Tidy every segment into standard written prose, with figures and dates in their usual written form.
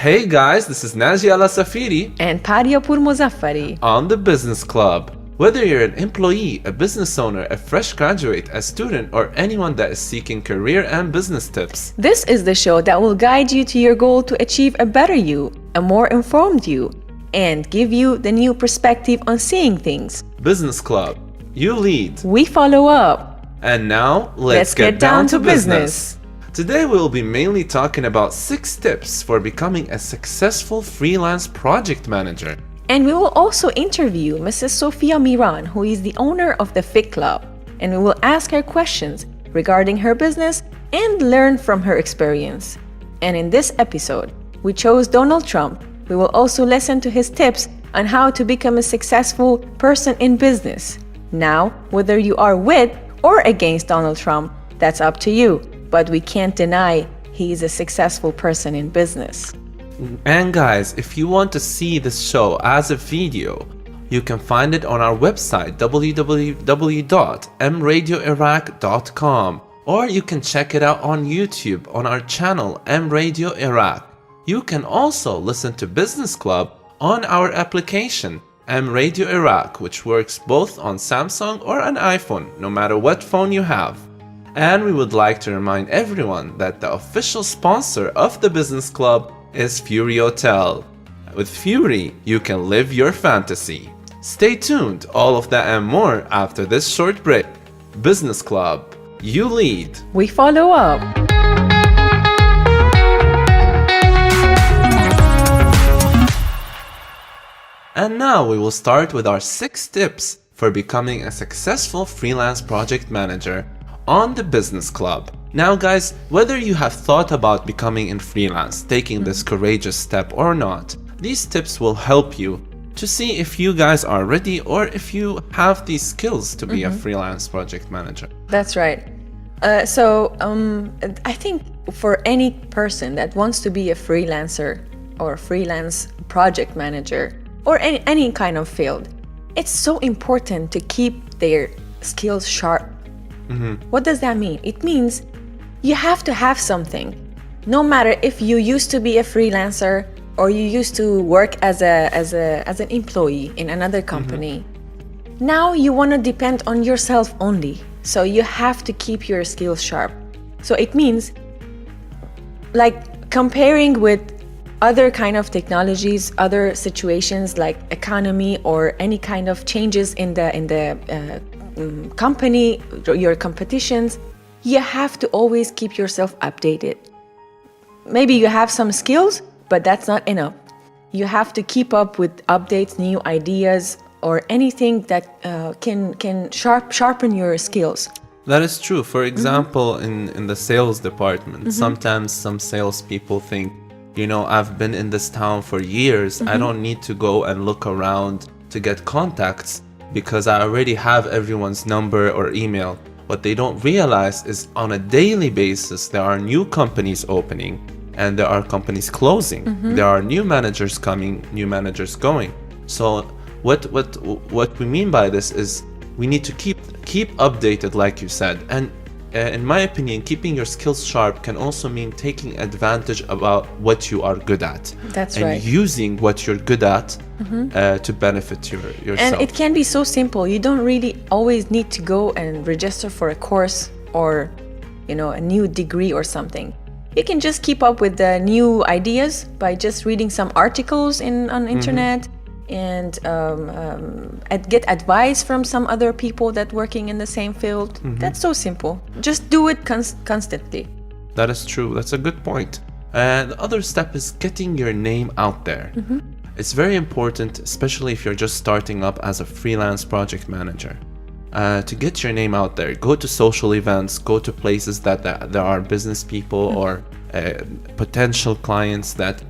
Hey guys, this is Naji Assafiri and Paria Pourmozafari on the Business Club. Whether you're an employee, a business owner, a fresh graduate, a student, or anyone that is seeking career and business tips, this is the show that will guide you to your goal to achieve a better you, a more informed you, and give you the new perspective on seeing things. Business Club, you lead. We follow up. And now, let's get down to business. Today we'll be mainly talking about 6 tips for becoming a successful freelance project manager. And we will also interview Mrs. Sofia Miran, who is the owner of the FIC Club. And we will ask her questions regarding her business and learn from her experience. And in this episode, we chose Donald Trump. We will also listen to his tips on how to become a successful person in business. Now, whether you are with or against Donald Trump, that's up to you. But we can't deny he is a successful person in business. And guys, if you want to see this show as a video, you can find it on our website www.mradioiraq.com, or you can check it out on YouTube on our channel M Radio Iraq. You can also listen to Business Club on our application M Radio Iraq, which works both on Samsung or an iPhone, no matter what phone you have. And we would like to remind everyone that the official sponsor of the Business Club is Fury Hotel. With Fury, you can live your fantasy. Stay tuned, all of that and more after this short break. Business Club, you lead. We follow up. And now we will start with our 6 tips for becoming a successful freelance project manager on the Business Club. Now guys, whether you have thought about becoming in freelance, taking this courageous step or not, these tips will help you to see if you guys are ready or if you have these skills to be a freelance project manager. That's right. I think for any person that wants to be a freelancer or a freelance project manager or any kind of field, it's so important to keep their skills sharp. What does that mean? It means you have to have something. No matter if you used to be a freelancer or you used to work as an employee in another company. Now you want to depend on yourself only. So you have to keep your skills sharp. So it means like comparing with other kind of technologies, other situations like economy or any kind of changes in the company, your competitions, you have to always keep yourself updated. Maybe you have some skills, but that's not enough. You have to keep up with updates, new ideas, or anything that can sharpen your skills. That is true. For example, in the sales department, sometimes some salespeople think, you know, I've been in this town for years. I don't need to go and look around to get contacts because I already have everyone's number or email. What they don't realize is on a daily basis, there are new companies opening and there are companies closing. There are new managers coming, new managers going. So what we mean by this is we need to keep updated, like you said. And in my opinion, keeping your skills sharp can also mean taking advantage about what you are good at. That's and right. Using what you're good at to benefit yourself. And it can be so simple. You don't really always need to go and register for a course or, you know, a new degree or something. You can just keep up with the new ideas by just reading some articles on internet and get advice from some other people that working in the same field. That's so simple. Just do it constantly. That is true. That's a good point. The other step is getting your name out there. It's very important, especially if you're just starting up as a freelance project manager, to get your name out there. Go to social events, go to places that there are business people or potential clients that,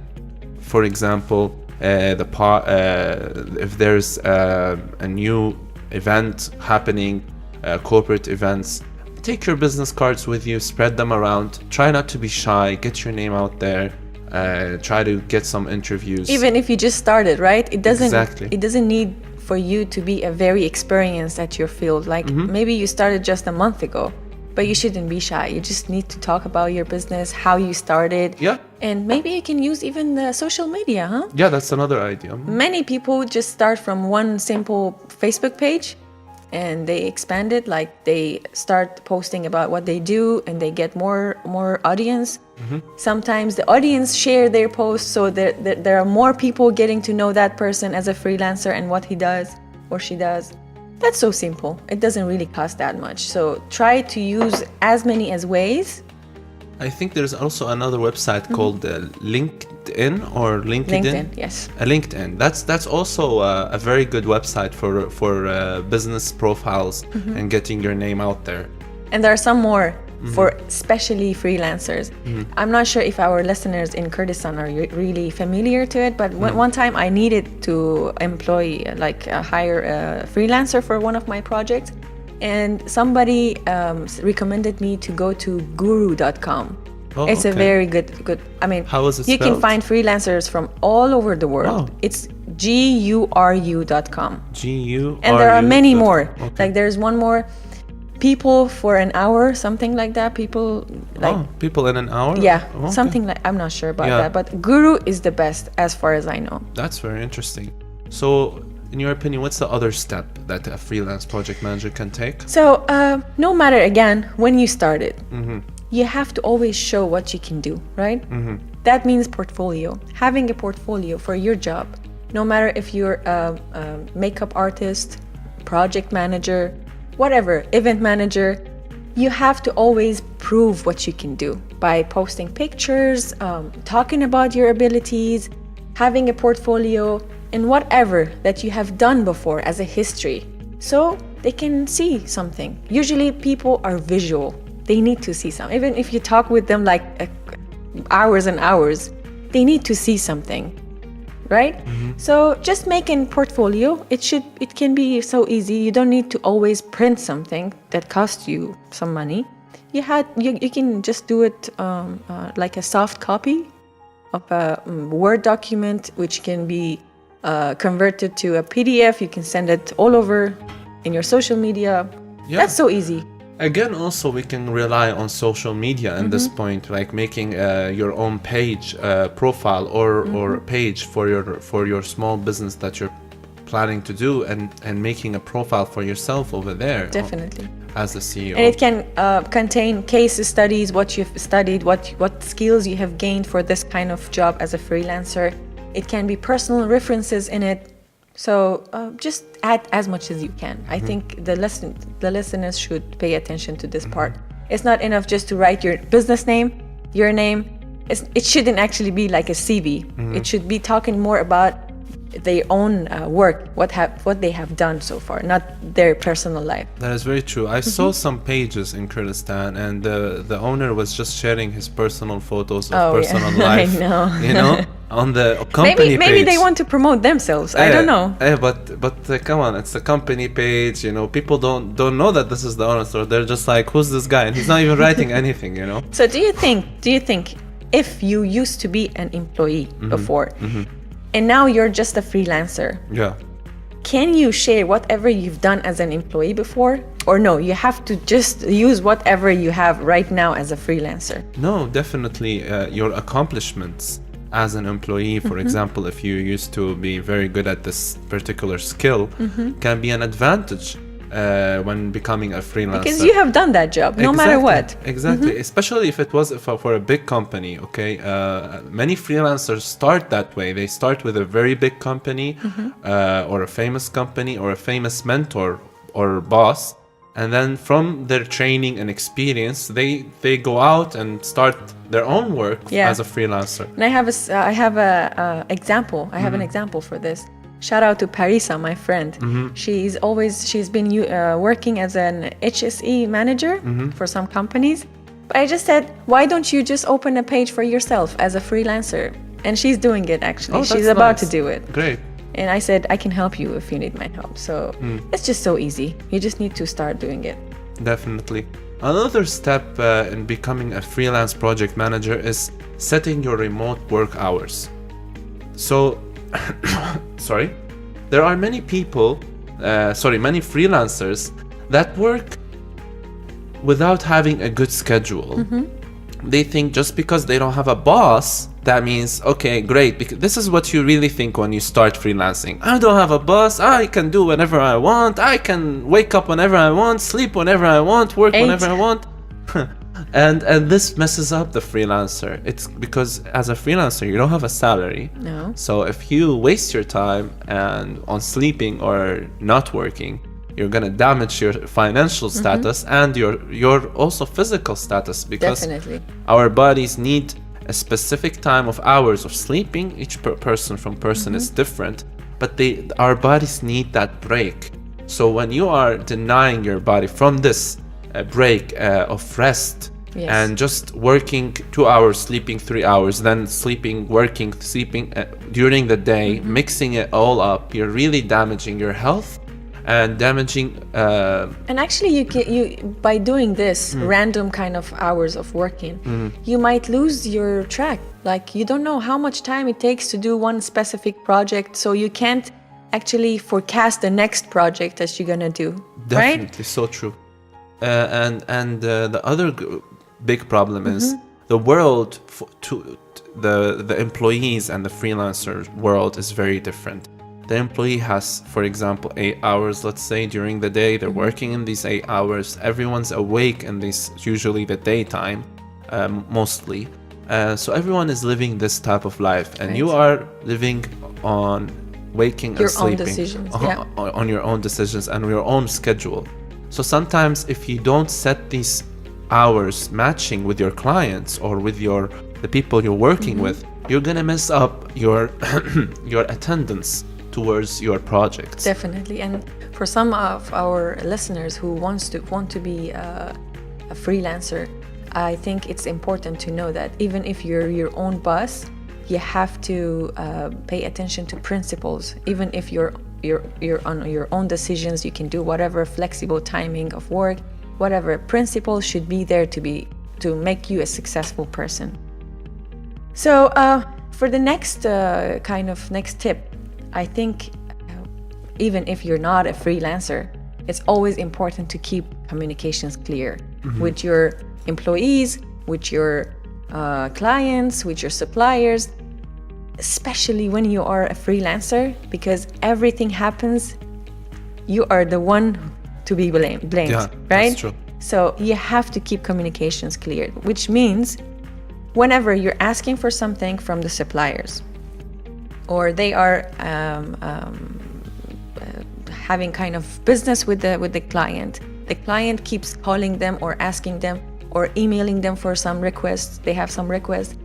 for example, if there's a new event happening, corporate events, take your business cards with you, spread them around. Try not to be shy, get your name out there, try to get some interviews. Even if you just started, right? It doesn't need for you to be a very experienced at your field. Like maybe you started just a month ago. but you shouldn't be shy. You just need to talk about your business, how you started. Yeah. And maybe you can use even the social media, huh? Yeah, that's another idea. Many people just start from one simple Facebook page and they expand it, like they start posting about what they do and they get more audience. Sometimes the audience share their posts, so there are more people getting to know that person as a freelancer and what he does or she does. That's so simple. It doesn't really cost that much. So try to use as many as ways. I think there's also another website called LinkedIn or LinkedIn. LinkedIn, yes. LinkedIn. That's also a very good website for business profiles and getting your name out there. And there are some more for especially freelancers. I'm not sure if our listeners in Kurdistan are really familiar to it, but one time I needed to hire a freelancer for one of my projects, and somebody recommended me to go to guru.com. Oh, it's a very good. I mean, how is it you spelled? can find freelancers from all over the world. Oh. It's guru.com. GU. And there are many more. Okay. Like there's one more. People for an hour, something like that. People people in an hour? Yeah, Okay. something like, I'm not sure about Yeah. that, but Guru is the best as far as I know. That's very interesting. So, in your opinion, what's the other step that a freelance project manager can take? So, no matter, again, when you started, you have to always show what you can do, right? That means portfolio. Having a portfolio for your job, no matter if you're a makeup artist, project manager, whatever, event manager, you have to always prove what you can do by posting pictures, talking about your abilities, having a portfolio, and whatever that you have done before as a history, so they can see something. Usually people are visual. They need to see something. Even if you talk with them like hours and hours, they need to see something. Right? So just make a portfolio. It can be so easy. You don't need to always print something that costs you some money. You can just do it like a soft copy of a Word document, which can be converted to a PDF. You can send it all over in your social media. Yeah. That's so easy. Again, also we can rely on social media at this point, like making your own page, profile or page for your small business that you're planning to do, and making a profile for yourself over there. Definitely. As the CEO. And it can contain case studies, what you've studied, what skills you have gained for this kind of job as a freelancer. It can be personal references in it. So just add as much as you can. I think the listeners should pay attention to this part. It's not enough just to write your business name, your name. It shouldn't actually be like a CV. It should be talking more about their own work, what they have done so far, not their personal life. That is very true. I saw some pages in Kurdistan, and the owner was just sharing his personal photos of personal life. I know. You know, on the company page. Maybe they want to promote themselves. I don't know. But come on, it's a company page. You know, people don't know that this is the owner, so they're just like, who's this guy? And he's not even writing anything. You know. So do you think if you used to be an employee before? And now you're just a freelancer. Yeah. Can you share whatever you've done as an employee before? Or no, you have to just use whatever you have right now as a freelancer? No, definitely your accomplishments as an employee, for example, if you used to be very good at this particular skill, can be an advantage when becoming a freelancer. Because you have done that job, no matter what. Exactly, especially if it was for a big company, okay? Many freelancers start that way. They start with a very big company or a famous company or a famous mentor or boss. And then from their training and experience, they go out and start their own work as a freelancer. And I have an example for this. Shout out to Paria, my friend. She's been working as an HSE manager for some companies. But I just said, why don't you just open a page for yourself as a freelancer? And she's doing it actually. Oh, she's about to do it. Great. And I said, I can help you if you need my help. So it's just so easy. You just need to start doing it. Definitely. Another step in becoming a freelance project manager is setting your remote work hours. So, there are many people, many freelancers that work without having a good schedule. They think just because they don't have a boss, that means, okay, great, because this is what you really think when you start freelancing. I don't have a boss, I can do whenever I want, I can wake up whenever I want, sleep whenever I want, work whenever I want. And this messes up the freelancer. It's because as a freelancer, you don't have a salary. No. So if you waste your time and on sleeping or not working, you're gonna damage your financial status and your also physical status, because Definitely. our bodies need a specific time of hours of sleeping. Each person from person is different, but our bodies need that break. So when you are denying your body from this break of rest, Yes. and just working 2 hours, sleeping 3 hours, then sleeping, working, sleeping during the day, mixing it all up, you're really damaging your health and damaging And actually, you by doing this random kind of hours of working, you might lose your track. Like, you don't know how much time it takes to do one specific project, so you can't actually forecast the next project that you're gonna do. definitely Right? so true. And the other big problem is the world the employees and the freelancer world is very different. The employee has, for example, 8 hours, let's say, during the day. They're working in these 8 hours. Everyone's awake in this, usually the daytime, mostly. So everyone is living this type of life, and you are living on waking Your and sleeping own decisions, on your own decisions and your own schedule. So sometimes if you don't set these hours matching with your clients or with the people you're working with, you're gonna mess up your your attendance towards your projects. Definitely. And for some of our listeners who want to be a freelancer, I think it's important to know that even if you're your own boss, you have to pay attention to principles. Even if you're on your own decisions, you can do whatever flexible timing of work, whatever principles should be there to make you a successful person. So for the next next tip, I think even if you're not a freelancer, it's always important to keep communications clear with your employees, with your clients, with your suppliers, especially when you are a freelancer, because everything happens, you are the one to be blamed, Yeah, right? that's true. So you have to keep communications clear, which means whenever you're asking for something from the suppliers, or they are having kind of business with the client keeps calling them or asking them or emailing them for some requests. They have some requests.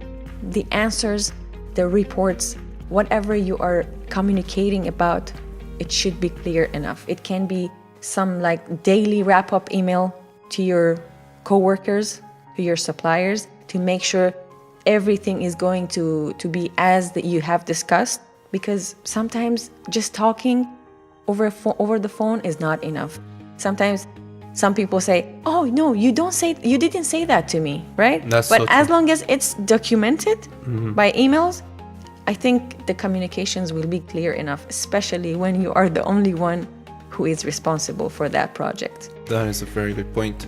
The answers, the reports, whatever you are communicating about, it should be clear enough. It can be some like daily wrap-up email to your co-workers, to your suppliers, to make sure everything is going to be as that you have discussed, because sometimes just talking over the phone is not enough. Sometimes some people say, "Oh no, you didn't say that to me," right? That's but so as true. long as it's documented by emails, I think the communications will be clear enough, especially when you are the only one who is responsible for that project. That is a very good point.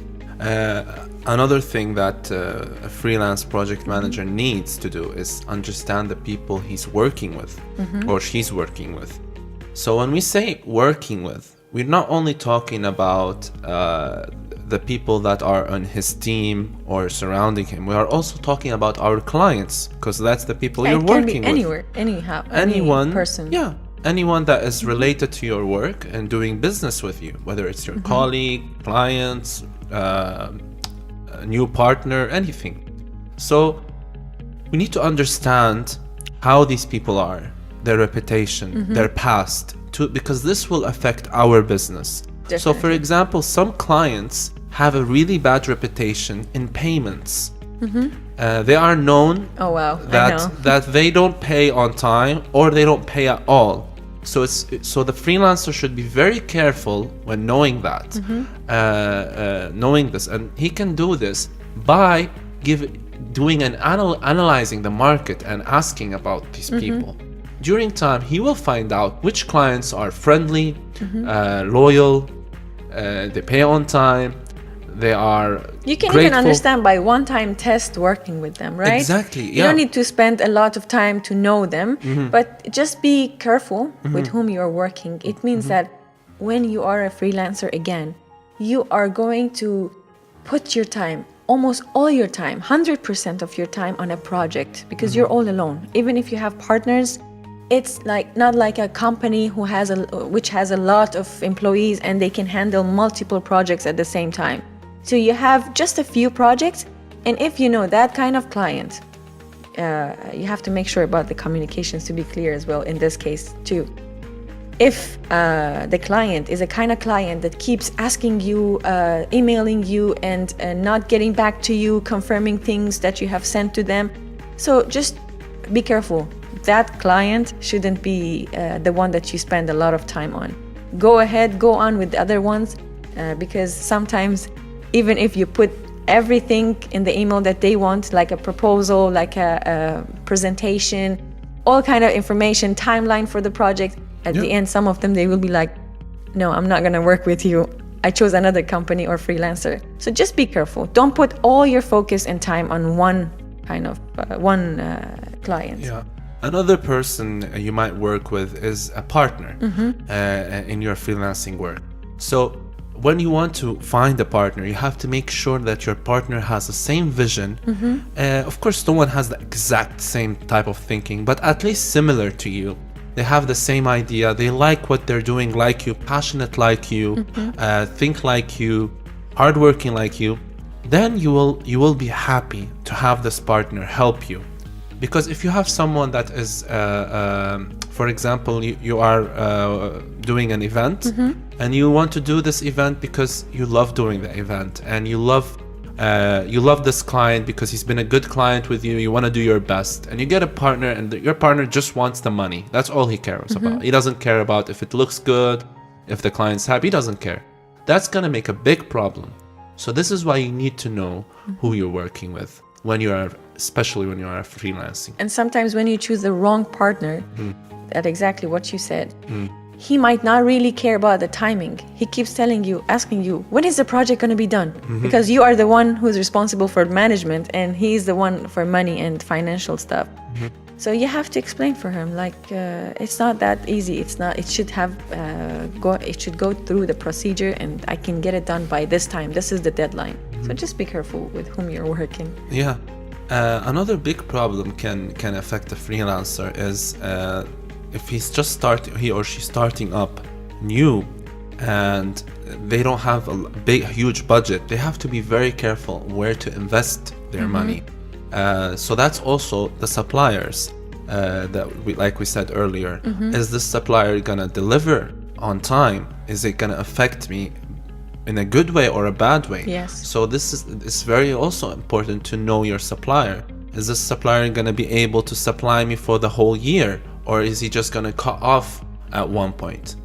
Another thing that a freelance project manager needs to do is understand the people he's working with or she's working with. So when we say working with, we're not only talking about the people that are on his team or surrounding him. We are also talking about our clients, because that's the people you're it can working be anywhere, with. anyhow, Anyone, any person. yeah, anyone that is related to your work and doing business with you, whether it's your colleague, clients, a new partner, anything. So we need to understand how these people are, their reputation, their past, because this will affect our business. So for example, some clients have a really bad reputation in payments. They are known Oh wow, I know. that they don't pay on time or they don't pay at all. So the freelancer should be very careful when knowing that, knowing this, and he can do this by analyzing the market and asking about these people. During time, he will find out which clients are friendly, loyal, they pay on time, they are You can grateful. even understand by one-time test working with them, right? Exactly, You yeah. don't need to spend a lot of time to know them, but just be careful with whom you're working. It means that when you are a freelancer again, you are going to put your time, almost all your time, 100% of your time on a project because you're all alone. Even if you have partners, it's like not like a company which has a lot of employees and they can handle multiple projects at the same time. So you have just a few projects, and if you know that kind of client, you have to make sure about the communications to be clear as well in this case too. If the client is a kind of client that keeps asking you, emailing you and not getting back to you, confirming things that you have sent to them, so just be careful. That client shouldn't be the one that you spend a lot of time on. Go ahead, go on with the other ones, because sometimes even if you put everything in the email that they want, like a proposal, like a presentation, all kind of information, timeline for the project, at the end, some of them, they will be like, no, I'm not going to work with you. I chose another company or freelancer. So just be careful. Don't put all your focus and time on one kind of, client. Yeah. Another person you might work with is a partner in your freelancing work. So when you want to find a partner, you have to make sure that your partner has the same vision. Of course, no one has the exact same type of thinking, but at least similar to you. They have the same idea. They like what they're doing like you, passionate like you, think like you, hardworking like you. Then you will be happy to have this partner help you. Because if you have someone that is, for example, you are doing an event and you want to do this event because you love doing the event and you love this client because he's been a good client with you, you want to do your best, and you get a partner and your partner just wants the money. That's all he cares about. He doesn't care about if it looks good, if the client's happy, he doesn't care. That's going to make a big problem. So this is why you need to know who you're working with especially when you are freelancing. And sometimes when you choose the wrong partner, that's exactly what you said. He might not really care about the timing. He keeps asking you, when is the project going to be done? Because you are the one who's responsible for management and he's the one for money and financial stuff. So you have to explain for him, like, it's not that easy. It should go through the procedure and I can get it done by this time. This is the deadline. So just be careful with whom you're working. Yeah. Another big problem can affect a freelancer is if he or she's starting up new and they don't have a huge budget, they have to be very careful where to invest their money. So that's also the suppliers like we said earlier. Is this supplier gonna deliver on time? Is it gonna affect me in a good way or a bad way? Yes. So it's very also important to know your supplier. Is this supplier gonna be able to supply me for the whole year? Or is he just going to cut off at one point?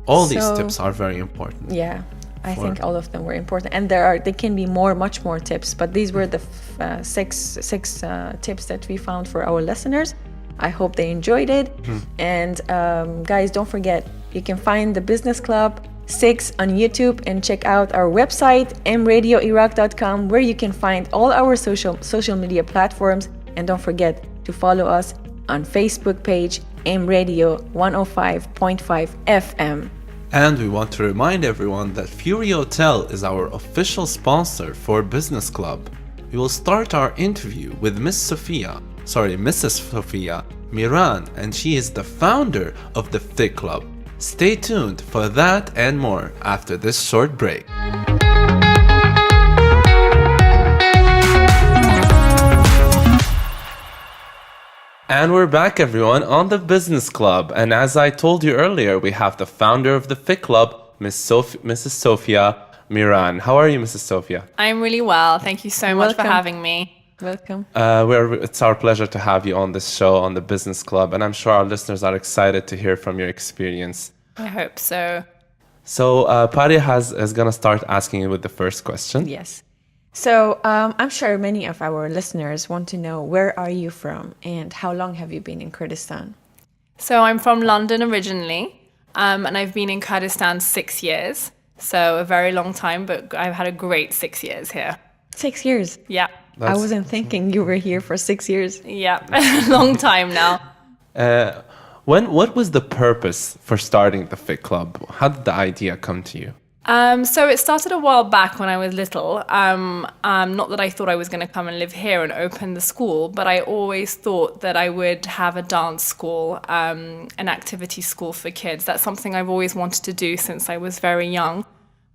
All these tips are very important. Yeah, I think all of them were important. And there can be much more tips. But these were the six tips that we found for our listeners. I hope they enjoyed it. And guys, don't forget, you can find the Business Club 6 on YouTube and check out our website, mradioiraq.com, where you can find all our social media platforms. And don't forget to follow us on Facebook page, M Radio 105.5 FM. And we want to remind everyone that Fury Hotel is our official sponsor for Business Club. We will start our interview with Mrs. Sophia Miran, and she is the founder of the Thick Club. Stay tuned for that and more after this short break. And we're back, everyone, on the Business Club. And as I told you earlier, we have the founder of the Thick Club, Mrs. Sophia Miran. How are you, Mrs. Sophia? I'm really well. Thank you so much for having me. Welcome. It's our pleasure to have you on this show, on the Business Club. And I'm sure our listeners are excited to hear from your experience. I hope so. So Paria is going to start asking you with the first question. Yes. So I'm sure many of our listeners want to know, where are you from and how long have you been in Kurdistan? So I'm from London originally, and I've been in Kurdistan 6 years. So a very long time, but I've had a great 6 years here. 6 years. Yeah. I wasn't thinking you were here for 6 years. Yeah, long time now. What was the purpose for starting the Fit Club? How did the idea come to you? So it started a while back when I was little. Not that I thought I was going to come and live here and open the school, but I always thought that I would have a dance school, an activity school for kids. That's something I've always wanted to do since I was very young.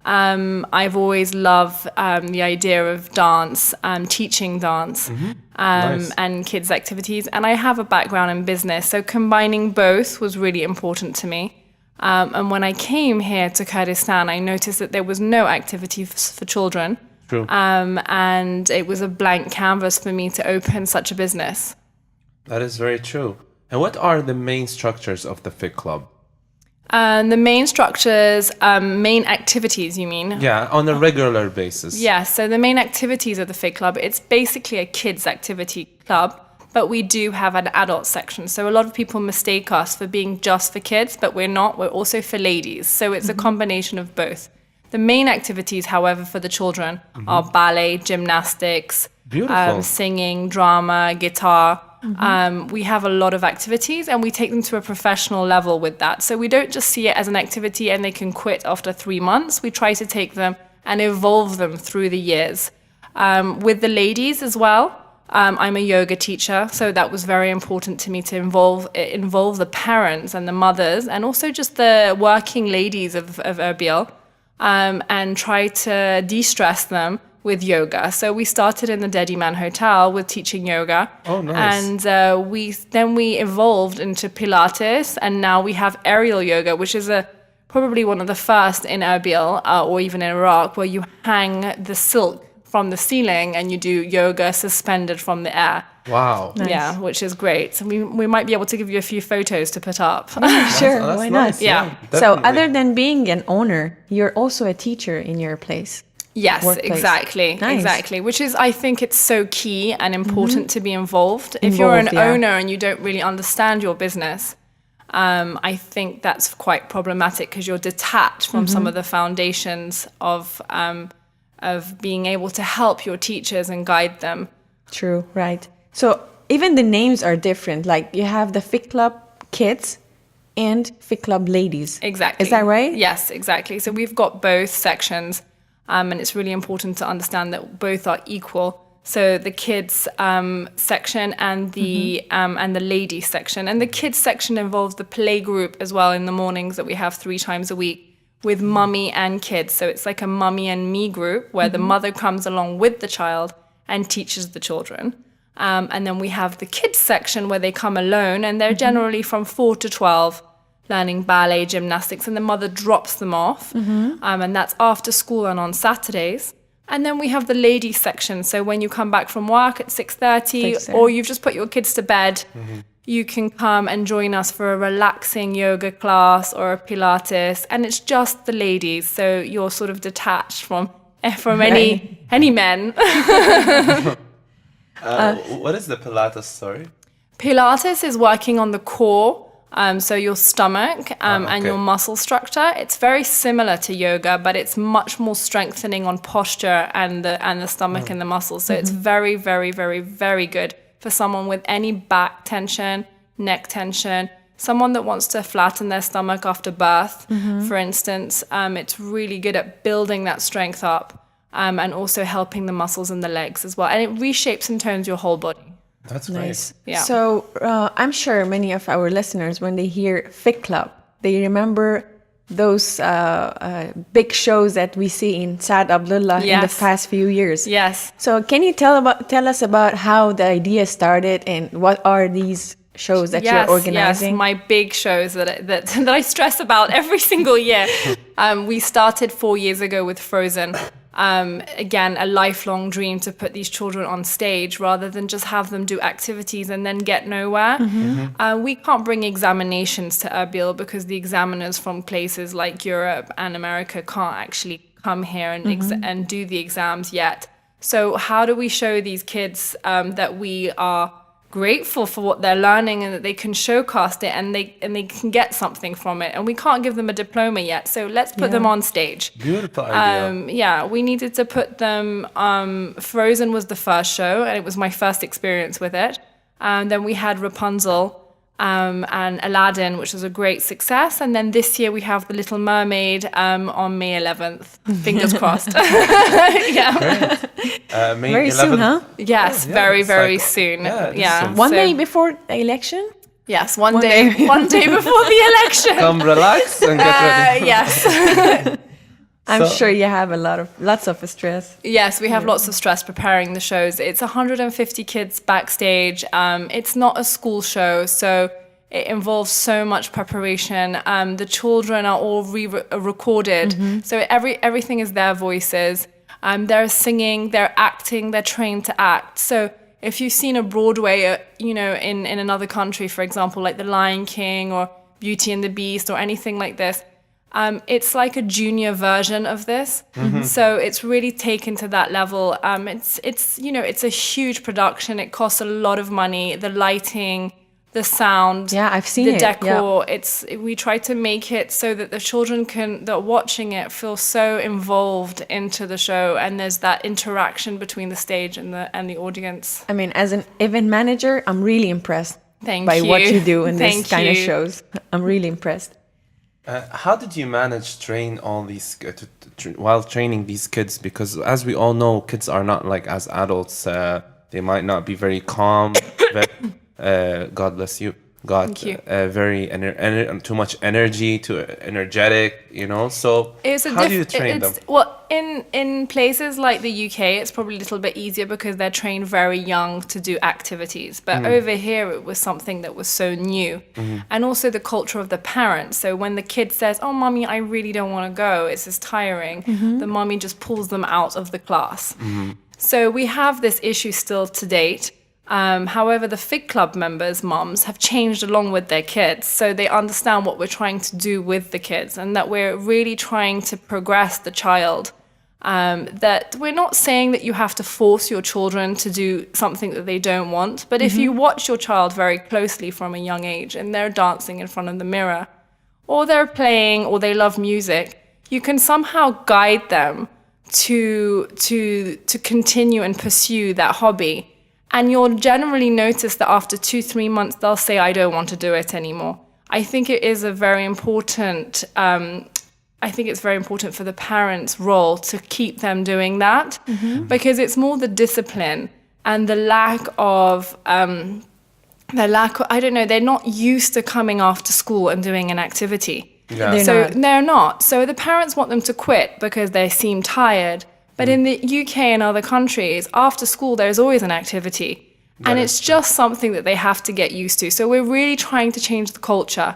I've always loved the idea of dance, teaching dance, Nice. and kids' activities. And I have a background in business, so combining both was really important to me. And when I came here to Kurdistan, I noticed that there was no activity for children. True. And it was a blank canvas for me to open such a business. That is very true. And what are the main structures of the Fit Club? The main structures, main activities, you mean? Yeah, on a regular basis. Yeah, so the main activities of the Fit Club, it's basically a kids' activity club, but we do have an adult section. So a lot of people mistake us for being just for kids, but we're not. We're also for ladies. So it's a combination of both. The main activities, however, for the children are ballet, gymnastics, Beautiful. singing, drama, guitar. We have a lot of activities and we take them to a professional level with that. So we don't just see it as an activity and they can quit after 3 months. We try to take them and evolve them through the years. With the ladies as well, I'm a yoga teacher, so that was very important to me to involve the parents and the mothers and also just the working ladies of Erbil, and try to de-stress them with yoga. So we started in the Dediman Hotel with teaching yoga. Oh, nice. And we evolved into Pilates, and now we have aerial yoga, which is probably one of the first in Erbil or even in Iraq, where you hang the silk from the ceiling and you do yoga suspended from the air. Wow. Nice. Yeah, which is great. So we might be able to give you a few photos to put up. Sure, That's why nice, not? Yeah. So definitely. other than being an owner, you're also a teacher in your place. Yes, Workplace. exactly. Nice. Exactly. Which is, I think it's so key and important to be involved. If you're an Involved, yeah. owner and you don't really understand your business, I think that's quite problematic because you're detached from some of the foundations of being able to help your teachers and guide them. True, right. So even the names are different. Like you have the Fit Club Kids and Fit Club Ladies. Exactly. Is that right? Yes, exactly. So we've got both sections, and it's really important to understand that both are equal. So the kids section and the ladies section, and the kids section involves the play group as well in the mornings that we have 3 times a week with mummy and kids. So it's like a mummy and me group where the mother comes along with the child and teaches the children. And then we have the kids section where they come alone, and they're generally from 4 to 12 learning ballet, gymnastics, and the mother drops them off. And that's after school and on Saturdays. And then we have the ladies section. So when you come back from work at 6:30 or you've just put your kids to bed, you can come and join us for a relaxing yoga class or a Pilates. And it's just the ladies. So you're sort of detached from any men. What is the Pilates, sorry? Pilates is working on the core. So your stomach and your muscle structure. It's very similar to yoga, but it's much more strengthening on posture and the stomach and the muscles. So it's very, very, very, very good for someone with any back tension, neck tension, someone that wants to flatten their stomach after birth, for instance. It's really good at building that strength up and also helping the muscles in the legs as well. And it reshapes and tones your whole body. That's great. Nice. Yeah. So I'm sure many of our listeners, when they hear Fit Club, they remember those big shows that we see in Saad Abdullah in the Yes. past few years. Yes. So can you tell us about how the idea started and what are these shows that you're organizing? Yes, my big shows that I stress about every single year. We started 4 years ago with Frozen. Again, a lifelong dream to put these children on stage rather than just have them do activities and then get nowhere. We can't bring examinations to Erbil because the examiners from places like Europe and America can't actually come here and do the exams yet. So how do we show these kids that we are grateful for what they're learning and that they can showcast it and they can get something from it. And we can't give them a diploma yet, so let's put them on stage. Beautiful idea. Yeah, we needed to put them. Frozen was the first show, and it was my first experience with it. And then we had Rapunzel and Aladdin, which was a great success. And then this year we have The Little Mermaid on May 11th. Fingers crossed. Yeah. May Very 11th. soon, huh? Yes, Yeah, very, it's very like- soon. yeah, it is Yeah. soon. One So- day before the election? Yes, one day before the election. Come relax and get ready. Yes. I'm So- sure you have lots of stress. Yes, we have lots of stress preparing the shows. It's 150 kids backstage. It's not a school show, so it involves so much preparation. The children are all recorded, so everything is their voices. They're singing, they're acting, they're trained to act. So if you've seen a Broadway, in another country, for example, like The Lion King or Beauty and the Beast or anything like this, it's like a junior version of this. So it's really taken to that level. It's a huge production. It costs a lot of money. The lighting, the sound, Yeah, I've seen the it, decor. We try to make it so that the children that are watching it feel so involved into the show, and there's that interaction between the stage and the audience. I mean, as an event manager, I'm really impressed Thank by what you. you do in this Thank kind of you. shows. I'm really impressed. How did you manage train all these while training these kids? Because as we all know, kids are not like as adults. They might not be very calm. God bless you. Thank you. Very too much energy, too energetic. So how do you train them? Well, in places like the UK, it's probably a little bit easier because they're trained very young to do activities. But over here, it was something that was so new, and also the culture of the parents. So when the kid says, "Oh, mommy, I really don't want to go. It's just tiring," the mommy just pulls them out of the class. So we have this issue still to date. However, the Fig Club members' moms have changed along with their kids, so they understand what we're trying to do with the kids and that we're really trying to progress the child. That we're not saying that you have to force your children to do something that they don't want, but if you watch your child very closely from a young age and they're dancing in front of the mirror, or they're playing, or they love music, you can somehow guide them to continue and pursue that hobby. And you'll generally notice that after 2-3 months, they'll say, "I don't want to do it anymore." I think it is a very important. I think it's very important for the parents' role to keep them doing that, because it's more the discipline and the lack of. I don't know. They're not used to coming after school and doing an activity. Yeah. They're not. So the parents want them to quit because they seem tired. But in the UK and other countries, after school, there's always an activity. And it's just something that they have to get used to. So we're really trying to change the culture.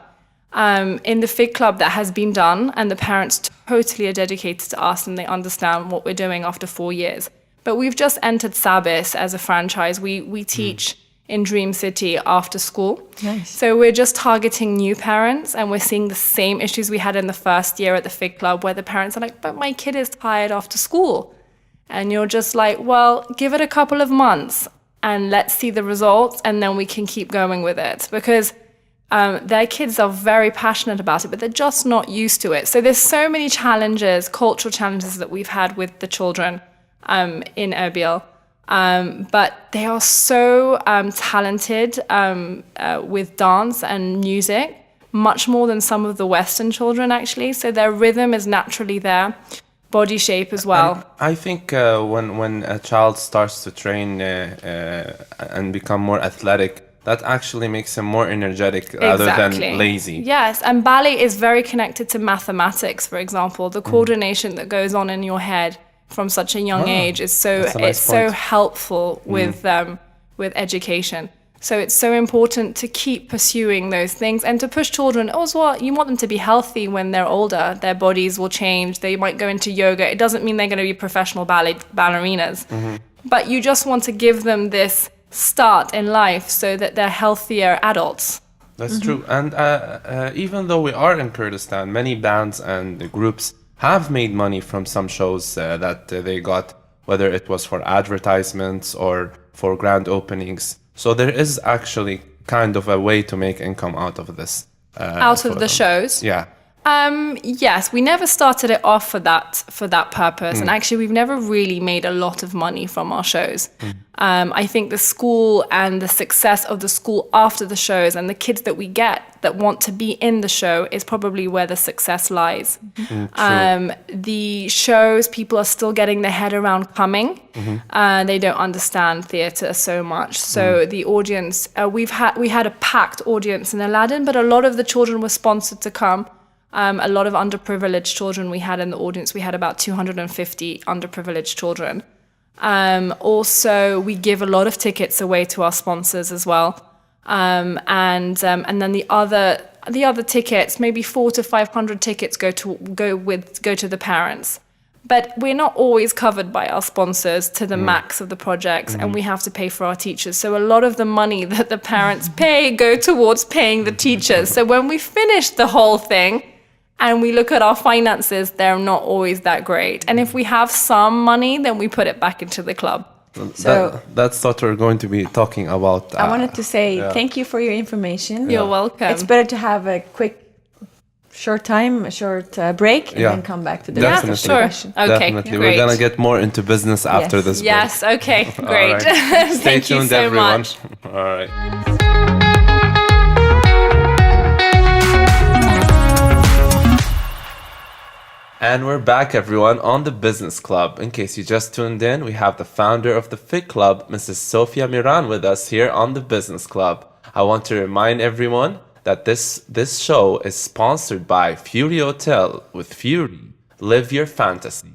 In the Fig Club, that has been done, and the parents totally are dedicated to us, and they understand what we're doing after 4 years. But we've just entered Sabis as a franchise. We teach in Dream City after school. Nice. So we're just targeting new parents, and we're seeing the same issues we had in the first year at the Fig Club, where the parents are like, "But my kid is tired after school." And you're just like, well, give it a couple of months and let's see the results, and then we can keep going with it. Because their kids are very passionate about it, but they're just not used to it. So there's so many challenges, cultural challenges that we've had with the children in Erbil. But they are so talented with dance and music, much more than some of the Western children, actually. So their rhythm is naturally there. Body shape as well. And I think when a child starts to train and become more athletic, that actually makes him more energetic rather than lazy. Yes, and ballet is very connected to mathematics, for example. The coordination that goes on in your head from such a young age is so helpful with education. So it's so important to keep pursuing those things and to push children. Also, you want them to be healthy when they're older. Their bodies will change. They might go into yoga. It doesn't mean they're going to be professional ballerinas. But you just want to give them this start in life so that they're healthier adults. That's true. And even though we are in Kurdistan, many bands and groups have made money from some shows that they got, whether it was for advertisements or for grand openings. So there is actually kind of a way to make income out of this. Out of the shows? Yeah. Yes, we never started it off for that purpose, and actually we've never really made a lot of money from our shows. I think the school and the success of the school after the shows and the kids that we get that want to be in the show is probably where the success lies. The shows, people are still getting their head around coming. They don't understand theatre so much. So the audience, we had a packed audience in Aladdin, but a lot of the children were sponsored to come. A lot of underprivileged children we had in the audience. We had about 250 underprivileged children. Also, we give a lot of tickets away to our sponsors as well. And then the other tickets, maybe 400 to 500 tickets go to the parents. But we're not always covered by our sponsors to the max of the projects, and we have to pay for our teachers. So a lot of the money that the parents pay go towards paying the teachers. So when we finish the whole thing, and we look at our finances, they're not always that great. And if we have some money, then we put it back into the club. So that's what we're going to be talking about. I wanted to say thank you for your information. You're welcome. It's better to have a short break and then come back to the rest of the sure. question. Okay, Definitely. great. We're going to get more into business after this break. Yes, okay, great. Right. Stay Thank you tuned, so everyone. much. All right. And we're back, everyone, on the Business Club. In case you just tuned in, we have the founder of the FIC Club, Mrs. Sofia Miran, with us here on the Business Club. I want to remind everyone that this show is sponsored by Fury Hotel with Fury. Live your fantasy.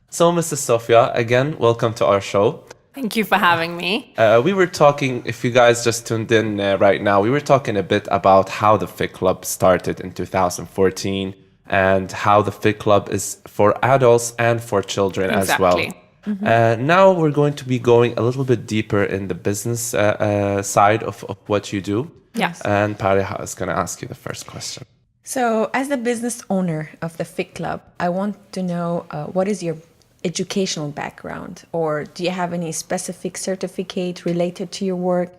So, Mrs. Sofia, again, welcome to our show. Thank you for having me. We were talking, if you guys just tuned in right now, we were talking a bit about how the FIC Club started in 2014. And how the FIC Club is for adults and for children as well. Now we're going to be going a little bit deeper in the business side of what you do. Yes. And Paria is going to ask you the first question. So, as the business owner of the FIC Club, I want to know what is your educational background, or do you have any specific certificate related to your work?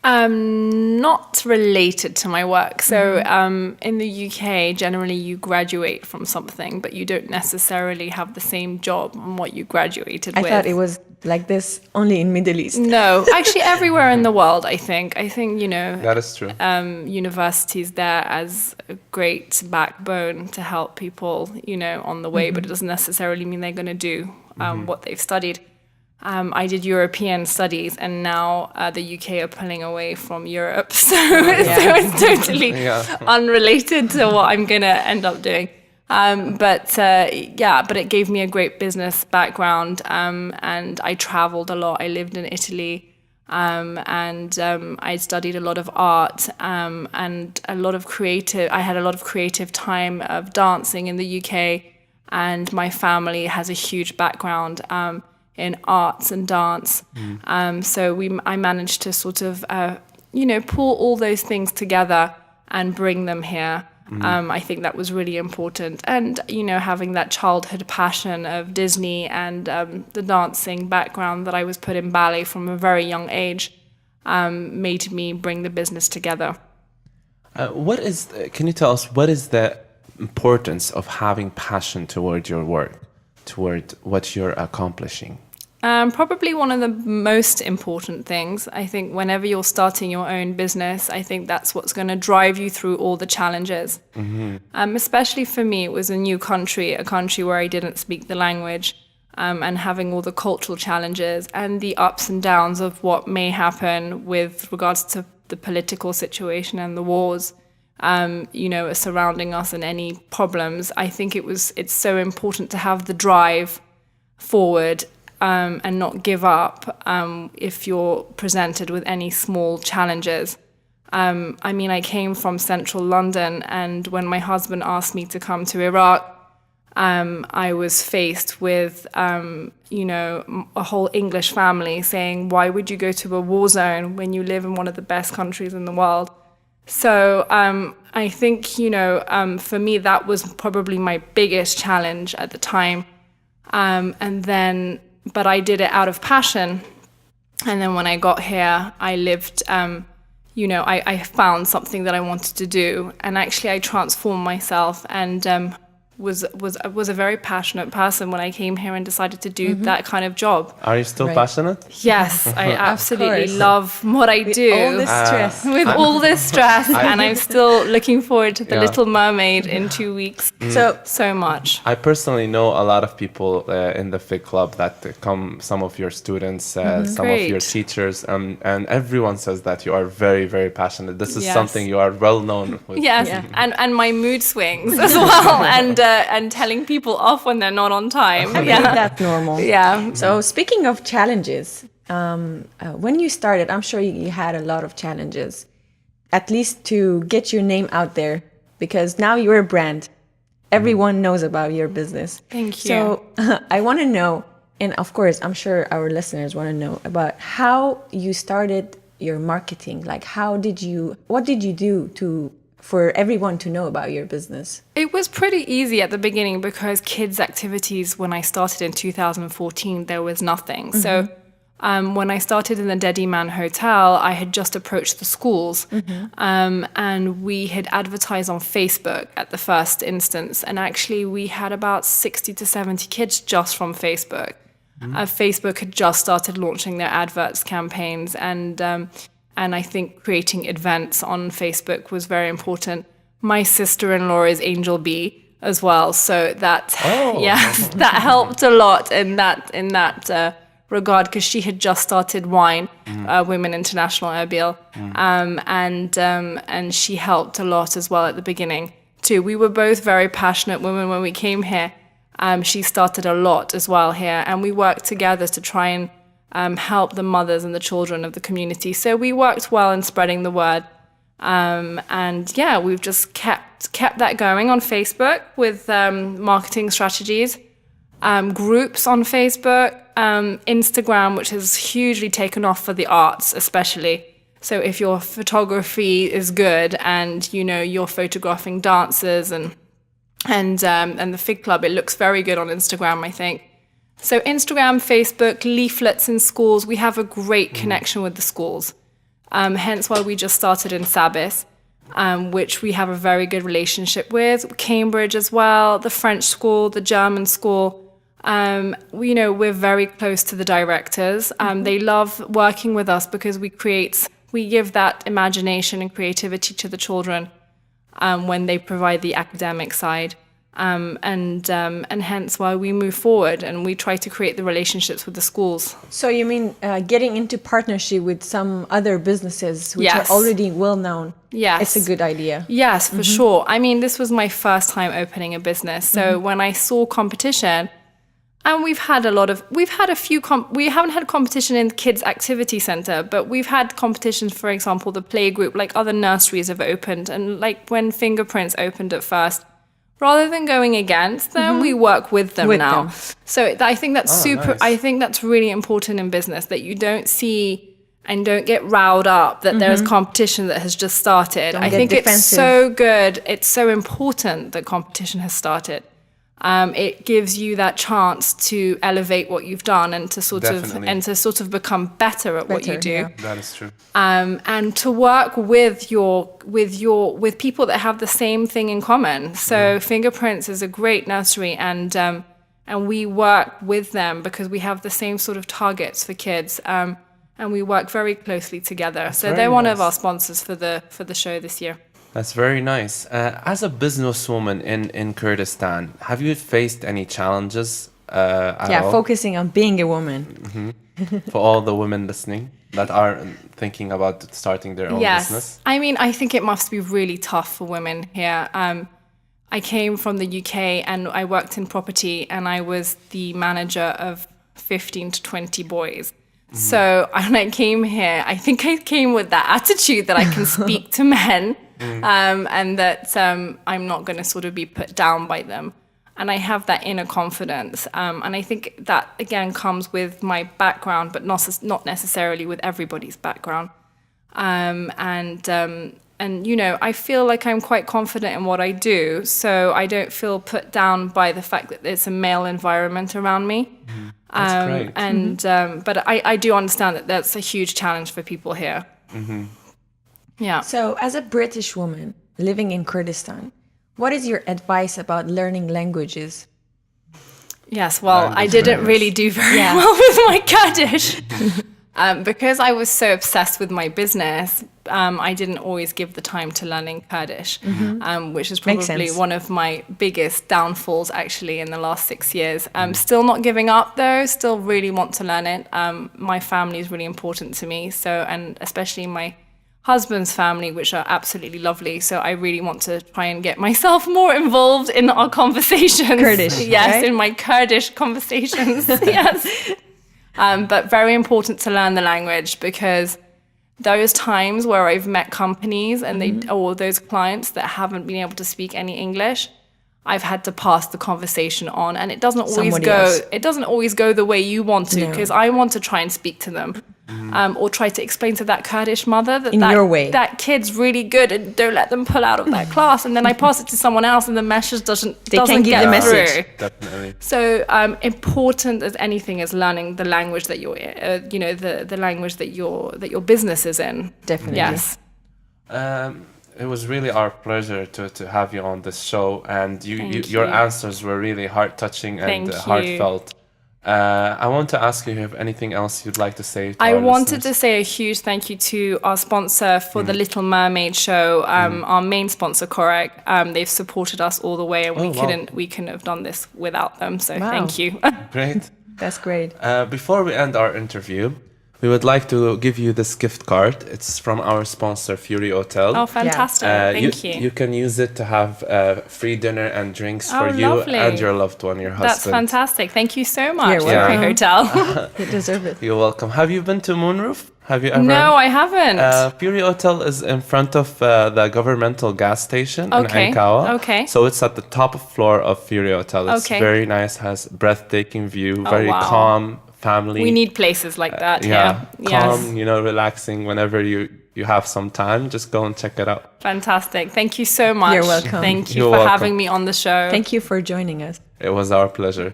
Not related to my work. So in the UK, generally you graduate from something, but you don't necessarily have the same job on what you graduated with. I thought it was like this only in Middle East. No, actually everywhere in the world, I think, you know, that is true. Universities there as a great backbone to help people, you know, on the way, but it doesn't necessarily mean they're going to do what they've studied. I did European studies, and now the UK are pulling away from Europe, so it's totally unrelated to what I'm going to end up doing. But it gave me a great business background, and I traveled a lot. I lived in Italy, and I studied a lot of art, and a lot of creative. I had a lot of creative time of dancing in the UK, and my family has a huge background in arts and dance. So I managed to sort of, pull all those things together and bring them here. I think that was really important. And, having that childhood passion of Disney and the dancing background that I was put in ballet from a very young age made me bring the business together. Can you tell us, what is the importance of having passion toward your work, toward what you're accomplishing? Probably one of the most important things. I think whenever you're starting your own business, I think that's what's going to drive you through all the challenges. Especially for me, it was a new country, a country where I didn't speak the language, and having all the cultural challenges and the ups and downs of what may happen with regards to the political situation and the wars, surrounding us and any problems. I think it's so important to have the drive forward and not give up if you're presented with any small challenges. I came from central London, and when my husband asked me to come to Iraq, I was faced with, a whole English family saying, why would you go to a war zone when you live in one of the best countries in the world? So I think, for me, that was probably my biggest challenge at the time. But I did it out of passion. And then when I got here, I lived, I found something that I wanted to do. And actually, I transformed myself and was a very passionate person when I came here and decided to do that kind of job. Are you still Right. passionate? Yes, I absolutely course. love what I do. All this stress. With all this stress, and I'm still looking forward to The Yeah. Little Mermaid in 2 weeks. So much. I personally know a lot of people in the FIG club that come, some of your students, some of your Great. teachers, and everyone says that you are very, very passionate. This is Yes. something you are well known with. Yes, Yeah. and my mood swings as well, and telling people off when they're not on time. I think that's normal. Yeah. So speaking of challenges, when you started, I'm sure you had a lot of challenges, at least to get your name out there, because now you're a brand. Everyone knows about your business. Thank you. So I want to know, and of course, I'm sure our listeners want to know about how you started your marketing. Like, what did you do for everyone to know about your business? It was pretty easy at the beginning because kids' activities, when I started in 2014, there was nothing. So when I started in the Dedi Man Hotel, I had just approached the schools and we had advertised on Facebook at the first instance. And actually, we had about 60 to 70 kids just from Facebook. Facebook had just started launching their adverts campaigns, and I think creating events on Facebook was very important. My sister-in-law is Angel B as well, so that that helped a lot in that regard, because she had just started Wine, Women International Erbil, and she helped a lot as well at the beginning too. We were both very passionate women when we came here. She started a lot as well here, and we worked together to try and help the mothers and the children of the community. So we worked well in spreading the word. We've just kept that going on Facebook with marketing strategies, groups on Facebook, Instagram, which has hugely taken off for the arts especially. So if your photography is good and you're photographing dancers and the FIG Club, it looks very good on Instagram, I think. So Instagram, Facebook, leaflets in schools. We have a great connection with the schools. Hence why we just started in Sabis, which we have a very good relationship with. Cambridge as well, the French school, the German school. We're very close to the directors. They love working with us because we give that imagination and creativity to the children when they provide the academic side. And hence why we move forward and we try to create the relationships with the schools. So you mean getting into partnership with some other businesses which Yes. are already well known? Yes. It's a good idea. Yes, for sure. I mean, this was my first time opening a business. So when I saw competition, and we haven't had competition in the kids' activity center, but we've had competitions, for example, the playgroup, like other nurseries have opened, and like when Fingerprints opened at first. Rather than going against them, we work with them now. So I think that's nice. I think that's really important in business, that you don't see and don't get riled up that there's competition that has just started. I think it's so good. It's so important that competition has started. It gives you that chance to elevate what you've done and to sort of become better at what you do. Yeah. That is true. And to work with people that have the same thing in common. So Fingerprints is a great nursery, and we work with them because we have the same sort of targets for kids, and we work very closely together. So they're one of our sponsors for the show this year. That's very nice. As a businesswoman in Kurdistan, have you faced any challenges at all? Focusing on being a woman. For all the women listening that are thinking about starting their own business? I mean, I think it must be really tough for women here. I came from the UK and I worked in property, and I was the manager of 15 to 20 boys. So when I came here, I think I came with that attitude that I can speak to men and that I'm not going to sort of be put down by them. And I have that inner confidence. And I think that, again, comes with my background, but not necessarily with everybody's background. And I feel like I'm quite confident in what I do, so I don't feel put down by the fact that there's a male environment around me. That's great. And but I do understand that that's a huge challenge for people here. Yeah. So, as a British woman living in Kurdistan, what is your advice about learning languages? Yes, well, I Language didn't learners. really do very well with my Kurdish. Because I was so obsessed with my business, I didn't always give the time to learning Kurdish, which is Makes probably sense. one of my biggest downfalls actually in the last 6 years. Still not giving up though, still really want to learn it. My family is really important to me, so, and especially my husband's family, which are absolutely lovely. So I really want to try and get myself more involved in our conversations. Kurdish, yes, right? in my Kurdish conversations. Yes. But very important to learn the language, because those times where I've met companies and or those clients that haven't been able to speak any English, I've had to pass the conversation on, and it doesn't always Somebody go. else. It doesn't always go the way you want to, No. because I want to try and speak to them, or try to explain to that Kurdish mother that In your way. that kid's really good, and don't let them pull out of that class. And then I pass it to someone else, and the message doesn't can't give get the message. through. Definitely. So important as anything is learning the language that you're, the language that your business is in. Definitely. Yes. It was really our pleasure to have you on this show, and Thank your you. answers were really heart-touching and Thank you. heartfelt. I want to ask you if you have anything else you'd like to say to I our wanted to listeners. say a huge thank you to our sponsor for the Little Mermaid show, our main sponsor, Korek. They've supported us all the way, and Oh, wow. we couldn't have done this without them. So Wow. thank you. Great. That's great. Before we end our interview, we would like to give you this gift card. It's from our sponsor, Fury Hotel. Oh, fantastic! Thank you. You can use it to have free dinner and drinks Oh, for you lovely. and your loved one, your husband. That's fantastic. Thank you so much, You're Fury welcome. Hotel. You deserve it. You're welcome. Have you been to Moonroof? Have you ever? No, I haven't. Fury Hotel is in front of the governmental gas station Okay, in Ankawa. okay. So it's at the top floor of Fury Hotel. It's Okay. very nice, has breathtaking view, Oh, very wow. calm, family. We need places like that yeah, here. calm, Yes. relaxing whenever you have some time. Just go and check it out. Fantastic. Thank you so much. You're welcome. Thank you You're for welcome. having me on the show. Thank you for joining us. It was our pleasure.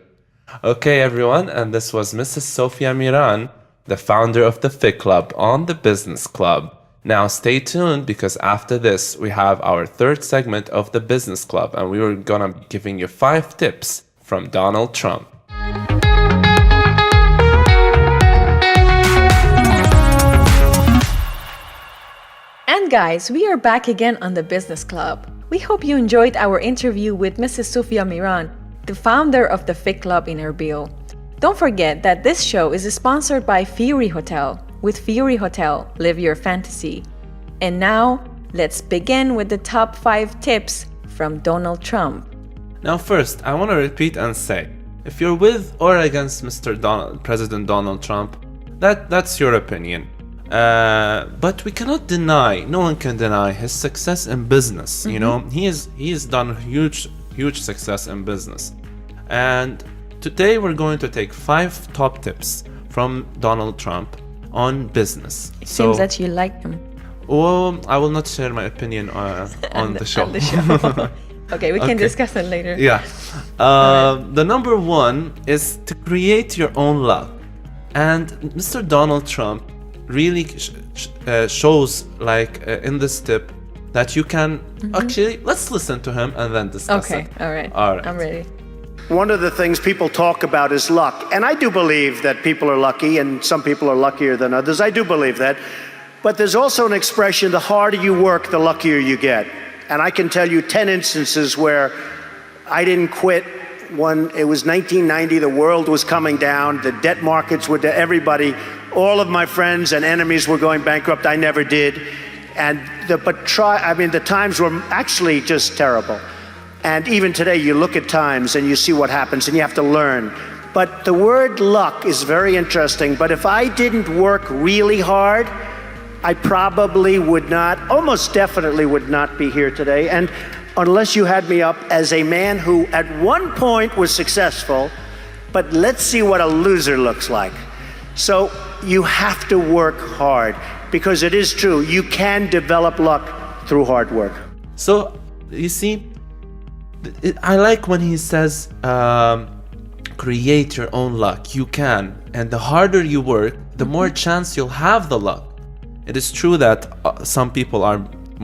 Okay, everyone, and this was Mrs. Sofia Miran, the founder of the FIC Club on the Business Club. Now stay tuned, because after this we have our third segment of the Business Club, and we were gonna be giving you 5 tips from Donald Trump. And guys, we are back again on the Business Club. We hope you enjoyed our interview with Mrs. Sofia Miran, the founder of the FIC Club in Erbil. Don't forget that this show is sponsored by Fury Hotel. With Fury Hotel, live your fantasy. And now, let's begin with the top 5 tips from Donald Trump. Now first, I want to repeat and say, if you're with or against President Donald Trump, that's your opinion. But we cannot deny, no one can deny his success in business. You know, he has done huge success in business. And today we're going to take 5 top tips from Donald Trump on business. It seems that you like him. Well, I will not share my opinion on the show. On the show. Okay, we can Okay. discuss it later. Yeah. The number 1 is to create your own luck. And Mr. Donald Trump really shows, in this tip, that you can actually, let's listen to him and then discuss Okay, it. all right. All right. I'm ready. One of the things people talk about is luck. And I do believe that people are lucky, and some people are luckier than others. I do believe that. But there's also an expression, the harder you work, the luckier you get. And I can tell you 10 instances where I didn't quit when it was 1990, the world was coming down, the debt markets were to everybody, all of my friends and enemies were going bankrupt. I never did. And the times were actually just terrible. And even today, you look at times and you see what happens, and you have to learn. But the word luck is very interesting. But if I didn't work really hard, I probably would not, almost definitely would not be here today. And unless you had me up as a man who at one point was successful, but let's see what a loser looks like. So you have to work hard, because it is true, you can develop luck through hard work. So, you see, I like when he says, create your own luck. You can. And the harder you work, the more chance you'll have the luck. It is true that some people are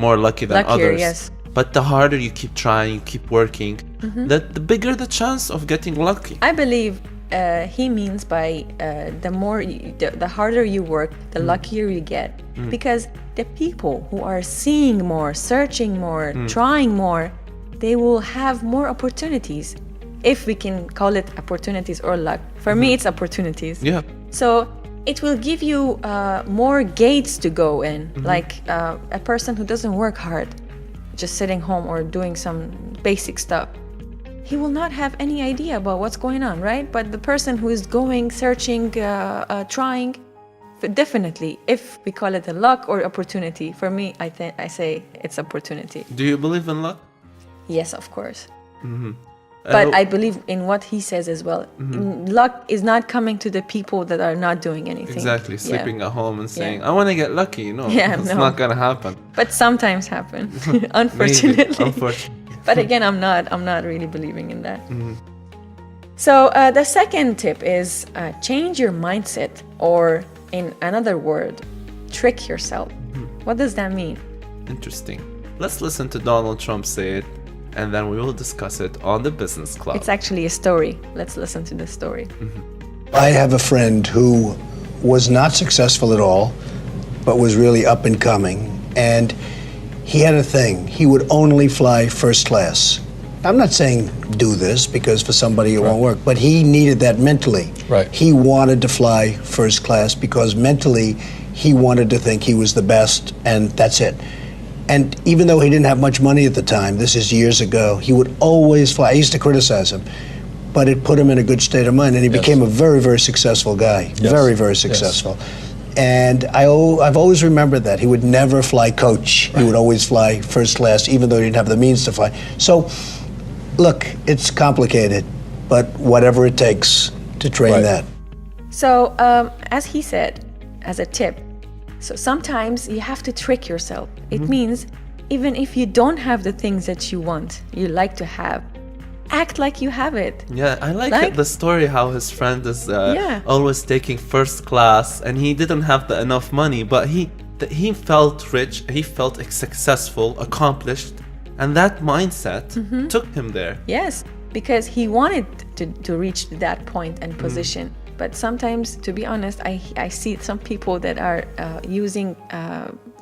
more lucky than Luckier, others. yes. But the harder you keep trying, you keep working, the bigger the chance of getting lucky. I believe he means by the harder you work, the luckier you get. Because the people who are seeing more, searching more, trying more, they will have more opportunities. If we can call it opportunities or luck. For me, it's opportunities. Yeah. So it will give you more gates to go in. Like a person who doesn't work hard, just sitting home or doing some basic stuff, he will not have any idea about what's going on, right? But the person who is going, searching, trying, definitely, if we call it a luck or opportunity, for me, I say it's opportunity. Do you believe in luck? Yes, of course. But I believe in what he says as well. Luck is not coming to the people that are not doing anything. Exactly, sleeping Yeah. at home and saying, Yeah. I want to get lucky. No, Yeah, it's no. not going to happen. But sometimes happen, Maybe, unfortunately. unfortunately. But again, I'm not really believing in that. So the second tip is change your mindset, or in another word, trick yourself. What does that mean? Interesting. Let's listen to Donald Trump say it, and then we will discuss it on the Business Club. It's actually a story. Let's listen to the story. I have a friend who was not successful at all, but was really up and coming. And he had a thing. He would only fly first class. I'm not saying do this because for somebody it won't work, but he needed that mentally. Right. He wanted to fly first class because mentally he wanted to think he was the best, and that's it. And even though he didn't have much money at the time, this is years ago, he would always fly. I used to criticize him, but it put him in a good state of mind, and he Yes. became a very, very successful guy. Yes. Very, very Yes. successful. And I've always remembered that. He would never fly coach. He would always fly first class, even though he didn't have the means to fly. So, look, it's complicated, but whatever it takes to train Right. that. So, as he said, as a tip, so sometimes you have to trick yourself. It means even if you don't have the things that you want, you like to have, act like you have it. Yeah, I like Like- the story how his friend is Yeah. always taking first class, and he didn't have enough money, but he felt rich, he felt successful, accomplished, and that mindset took him there. Yes, because he wanted to reach that point and position. But sometimes, to be honest, I see some people that are using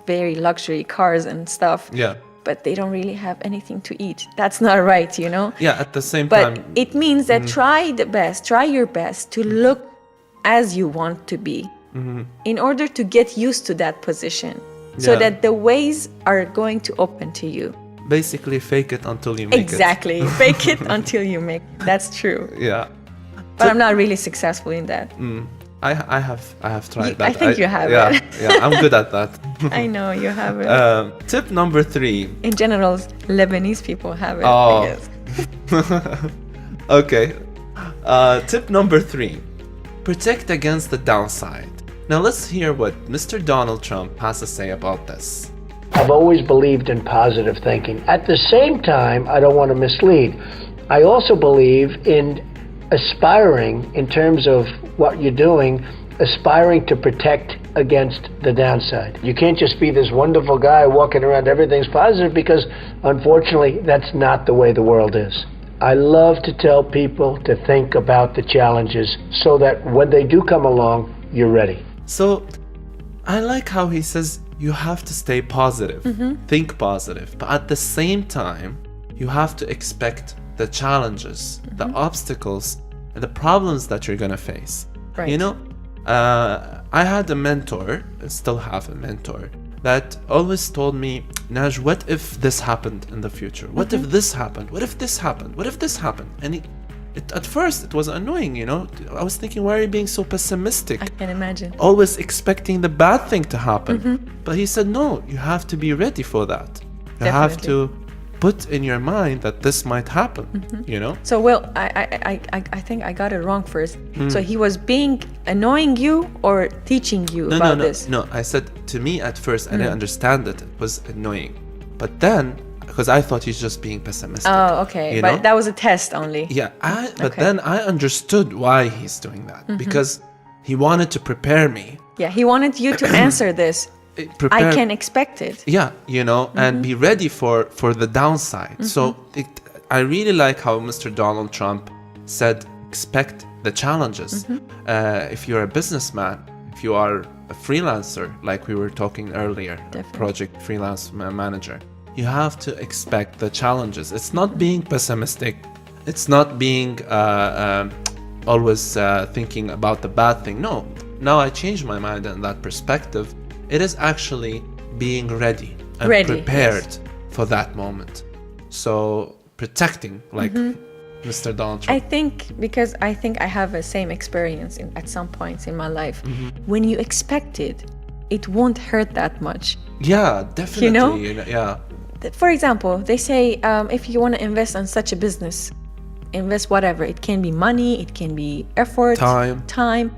very luxury cars and stuff. Yeah. But they don't really have anything to eat. That's not right, you know? Yeah, at the same But time, it means that try your best to look as you want to be in order to get used to that position, so Yeah. that the ways are going to open to you. basically fake it until you make Exactly. Fake it until you make it. That's true. it. Yeah. But I'm not really successful in that. I have tried You- that. I think you have yeah, it. Yeah, I'm good at that. I know you have it. Tip number 3. In general, Lebanese people have it, Oh. I guess. Okay. Tip number 3. Protect against the downside. Now let's hear what Mr. Donald Trump has to say about this. I've always believed in positive thinking. At the same time, I don't want to mislead. I also believe in aspiring, in terms of what you're doing, aspiring to protect against the downside. You can't just be this wonderful guy walking around, everything's positive, because unfortunately, that's not the way the world is. I love to tell people to think about the challenges so that when they do come along, you're ready. So I like how he says you have to stay positive, think positive, but at the same time, you have to expect the challenges, the obstacles, and the problems that you're gonna face. Right. You know, I had a mentor, I still have a mentor, that always told me, Naj, what if this happened in the future? What if this happened? What if this happened? What if this happened? And at first it was annoying, you know. I was thinking, why are you being so pessimistic? I can imagine. Always expecting the bad thing to happen. But he said, no, you have to be ready for that. You have to put in your mind that this might happen, you know? So, Will, I think I got it wrong first. So he was being annoying you or teaching you about this? No, I said to me at first, I didn't understand it. It was annoying. But then, because I thought he's just being pessimistic. Oh, okay. you But know? that was a test only. Yeah, but Okay. then I understood why he's doing that, because he wanted to prepare me. Yeah, he wanted you to answer this. I can expect it. Yeah, and be ready for the downside. So I really like how Mr. Donald Trump said, expect the challenges. If you're a businessman, if you are a freelancer, like we were talking earlier, project freelance manager, you have to expect the challenges. It's not being pessimistic. It's not being always thinking about the bad thing. No, now I changed my mind in that perspective. It is actually being ready and prepared for that moment. So protecting, like Mr. Donald Trump. I think I have the same experience at some points in my life. When you expect it, it won't hurt that much. Yeah, definitely. Yeah. For example, they say if you want to invest in such a business, invest whatever. It can be money, it can be effort, time.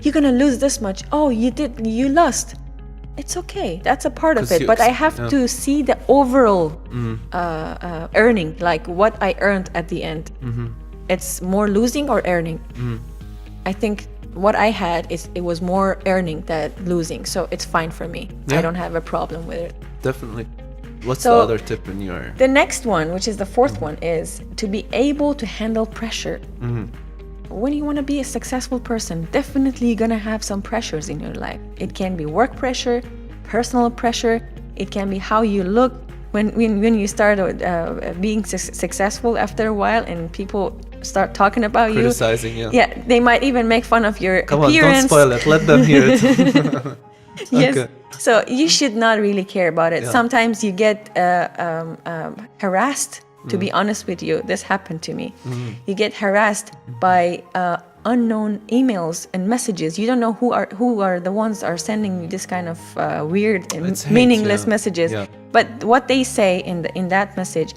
You're gonna lose this much. Oh, you lost. It's okay. That's a part of it. But I have to see the overall earning, like what I earned at the end. It's more losing or earning. I think what I had it was more earning than losing, so it's fine for me. I don't have a problem with it. Definitely. What's the other tip in your... The next one, which is the fourth one, is to be able to handle pressure. When you want to be a successful person, definitely you're going to have some pressures in your life. It can be work pressure, personal pressure. It can be how you look when you start being successful after a while and people start talking about criticizing you. Yeah, they might even make fun of your Come appearance. on, don't spoil it. Let them hear it. Yes. Okay. So you should not really care about it. Sometimes you get harassed. To be honest with you, this happened to me. You get harassed by unknown emails and messages. You don't know who are the ones are sending you this kind of weird and meaningless messages. Yeah. But what they say in that message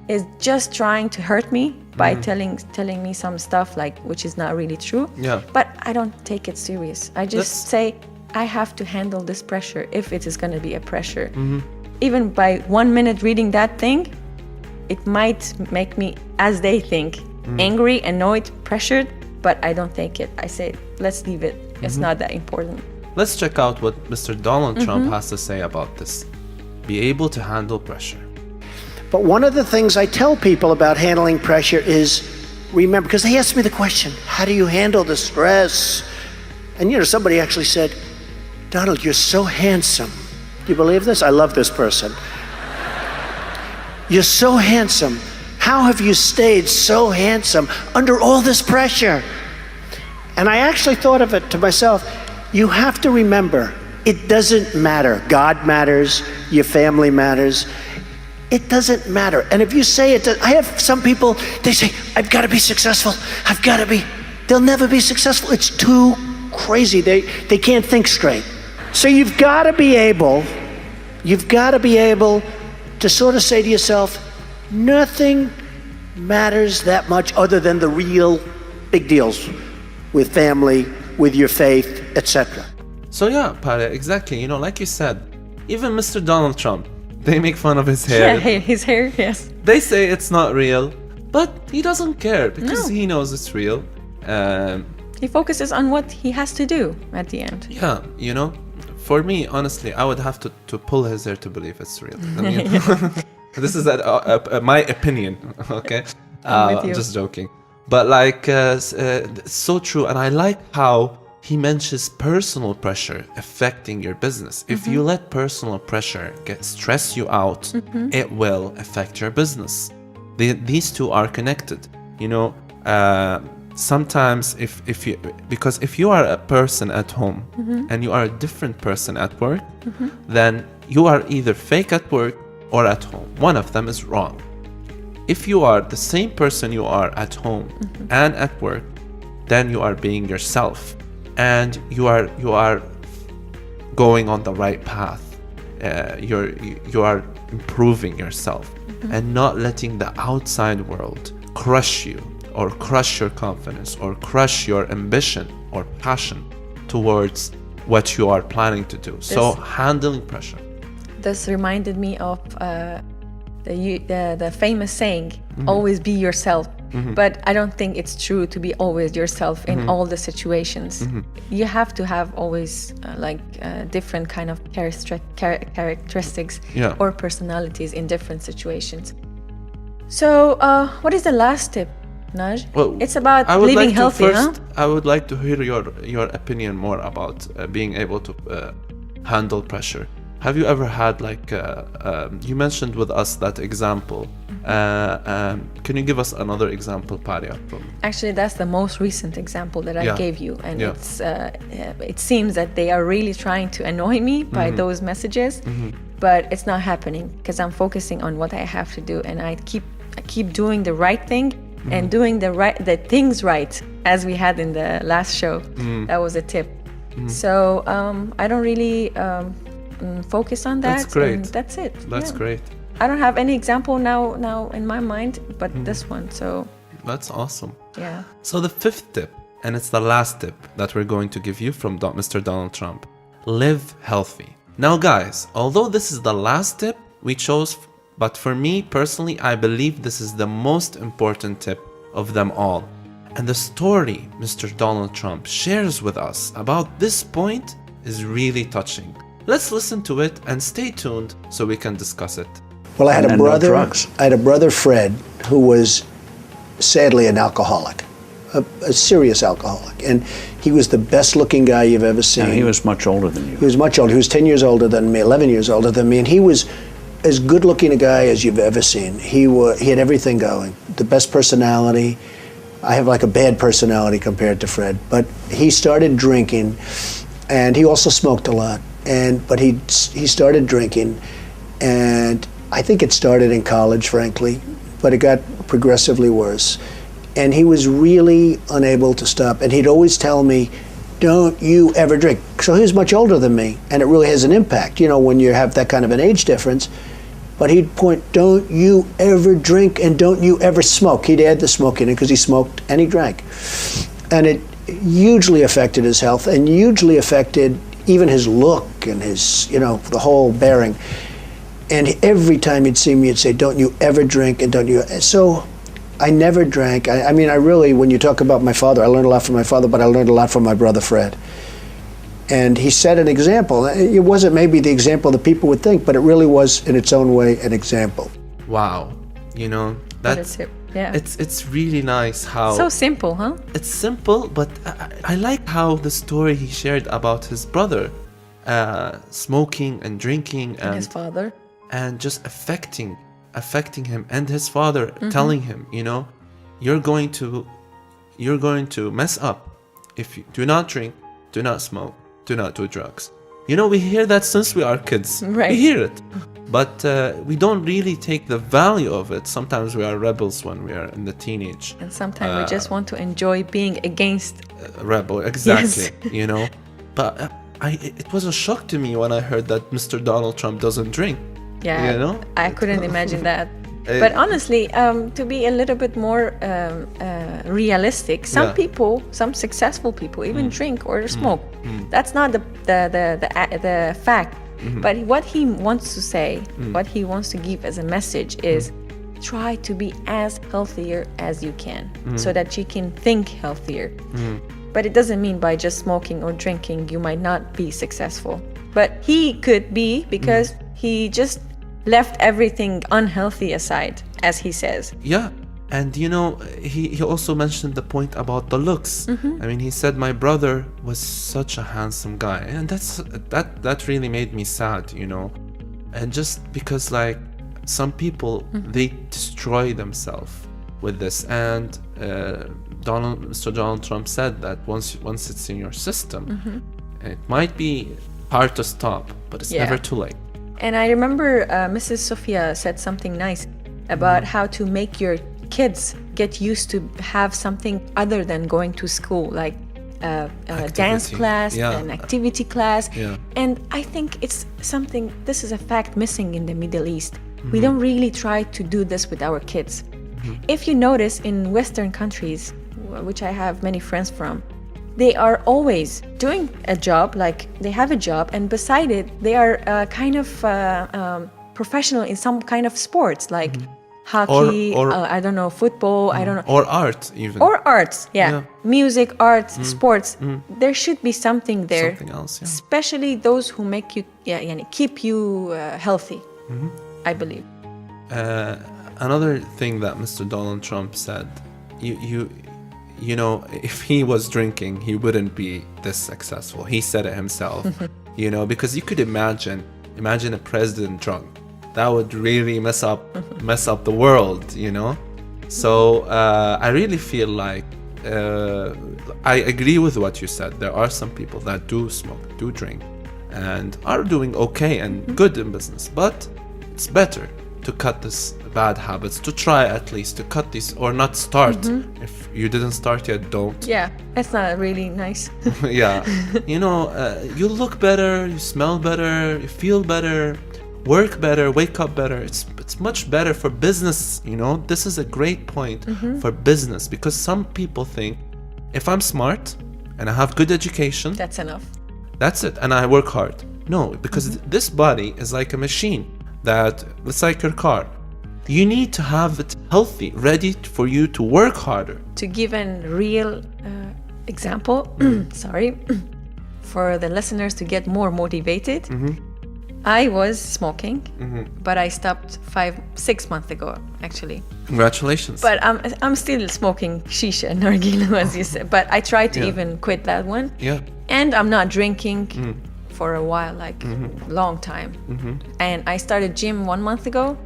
is just trying to hurt me by telling me some stuff like which is not really true. Yeah. But I don't take it serious. I just say I have to handle this pressure if it is going to be a pressure. Even by 1 minute reading that thing, it might make me, as they think, angry, annoyed, pressured, but I don't take it. I say, let's leave it. It's not that important. Let's check out what Mr. Donald Trump has to say about this. Be able to handle pressure. But one of the things I tell people about handling pressure is, remember, because they asked me the question, how do you handle the stress? And somebody actually said, Donald, you're so handsome. Do you believe this? I love this person. You're so handsome. How have you stayed so handsome under all this pressure? And I actually thought of it to myself. You have to remember, it doesn't matter. God matters. Your family matters. It doesn't matter. And if you say it, I have some people, they say, I've got to be successful. I've got to be. They'll never be successful. It's too crazy. They can't think straight. So you've got to be able to sort of say to yourself, nothing matters that much other than the real big deals with family, with your faith, etc. So yeah, Paria, exactly. Like you said, even Mr. Donald Trump, they make fun of his hair. Yeah, his hair, yes. They say it's not real, but he doesn't care because he knows it's real. He focuses on what he has to do at the end. Yeah, for me, honestly, I would have to pull his hair to believe it's real. This is my opinion, okay? I'm just joking. But it's so true. And I like how he mentions personal pressure affecting your business. If you let personal pressure stress you out, it will affect your business. These two are connected. Sometimes if you are a person at home and you are a different person at work, then you are either fake at work or at home. One of them is wrong. If you are the same person you are at home and at work, then you are being yourself and you are going on the right path. You are improving yourself and not letting the outside world crush you, or crush your confidence, or crush your ambition or passion towards what you are planning to do. So handling pressure. This reminded me of the famous saying, always be yourself. But I don't think it's true to be always yourself in all the situations. You have to have always different kind of characteristics or personalities in different situations. So what is the last tip, Naj? Well, it's about I would living like healthy, to first, huh? I would like to hear your opinion more about being able to handle pressure. Have you ever had you mentioned with us that example? Can you give us another example, Paria? Actually, that's the most recent example that I gave you, and it seems that they are really trying to annoy me by those messages, but it's not happening because I'm focusing on what I have to do, and I keep doing the right thing and doing the things right, as we had in the last show. That was a tip. So I don't really focus on that. That's great. And that's it. That's great. I don't have any example now in my mind, but this one. So that's awesome. Yeah. So the fifth tip, and it's the last tip that we're going to give you from Mr. Donald Trump: live healthy. Now, guys, although this is the last tip we chose, but for me personally, I believe this is the most important tip of them all. And the story Mr. Donald Trump shares with us about this point is really touching. Let's listen to it and stay tuned so we can discuss it. Well, I had And a no brother. drugs. I had a brother, Fred, who was sadly an alcoholic, a serious alcoholic, and he was the best-looking guy you've ever seen. And he was much older than you. He was much older. He was 10 years older than me, 11 years older than me, and he was as good-looking a guy as you've ever seen. He had everything going. The best personality. I have like a bad personality compared to Fred, but he started drinking, and he also smoked a lot. But he started drinking, and I think it started in college, frankly, but it got progressively worse. And he was really unable to stop. And he'd always tell me, don't you ever drink. So he was much older than me, and it really has an impact, when you have that kind of an age difference. But he'd point, don't you ever drink and don't you ever smoke. He'd add the smoking in because he smoked and he drank. And it hugely affected his health and hugely affected even his look and his, the whole bearing. And every time he'd see me, he'd say, don't you ever drink and don't you... So I never drank. I mean, I really, when you talk about my father, I learned a lot from my father, but I learned a lot from my brother, Fred. And he set an example. It wasn't maybe the example that people would think, but it really was, in its own way, an example. Wow. That's it. Yeah. It's really nice how... So simple, huh? It's simple, but I like how the story he shared about his brother smoking and drinking And his father. and just affecting him, and his father telling him, you're going to mess up if you do not drink, do not smoke, do not do drugs. We hear that since we are kids. Right. We hear it. But we don't really take the value of it. Sometimes we are rebels when we are in the teenage. And sometimes we just want to enjoy being against. Rebel, exactly. Yes. But it was a shock to me when I heard that Mr. Donald Trump doesn't drink. Yeah, I couldn't imagine that. But honestly, to be a little bit more realistic, some successful people even drink or smoke. That's not the fact. But what he wants to say, what he wants to give as a message is try to be as healthier as you can so that you can think healthier. But it doesn't mean by just smoking or drinking you might not be successful. But he could be because he just left everything unhealthy aside, as he says. Yeah. And he also mentioned the point about the looks. I mean, he said my brother was such a handsome guy, and that really made me sad, And just because some people they destroy themselves with this, and Mr. Donald Trump said that once it's in your system, it might be hard to stop, but it's never too late. And I remember Mrs. Sophia said something nice about how to make your kids get used to have something other than going to school, like dance class and activity class. And I think it's something, this is a fact missing in the Middle East. We don't really try to do this with our kids. If you notice in Western countries, which I have many friends from, they are always doing a job, like they have a job, and beside it they are kind of professional in some kind of sports, like hockey, Or I don't know, football, I don't know. Or art, even. Or arts, Yeah. music, arts, sports. There should be something there, Something else, yeah. especially those who make you, yani keep you healthy. I believe. Another thing that Mr. Donald Trump said, you know, if he was drinking, he wouldn't be this successful. He said it himself, you know, because you could imagine a president drunk. That would really mess up the world, you know. So I really feel like I agree with what you said. There are some people that do smoke, do drink, and are doing okay and good in business. But it's better to cut this bad habits, to try at least to cut these, or not start. If you didn't start yet, don't. Yeah, that's not really nice. Yeah, you know, you look better, you smell better, you feel better, work better, wake up better. It's much better for business, you know. This is a great point for business, because some people think if I'm smart and I have good education, That's enough. that's it, and I work hard. No, because this body is like a machine that, it's like your car. You need to have it healthy, ready for you to work harder. To give a real example, sorry, for the listeners to get more motivated, I was smoking, but I stopped 6 months ago, actually. Congratulations. But I'm still smoking shisha and nargile, as you said. But I tried to even quit that one. Yeah. And I'm not drinking for a while, like long time. And I started gym 1 month ago,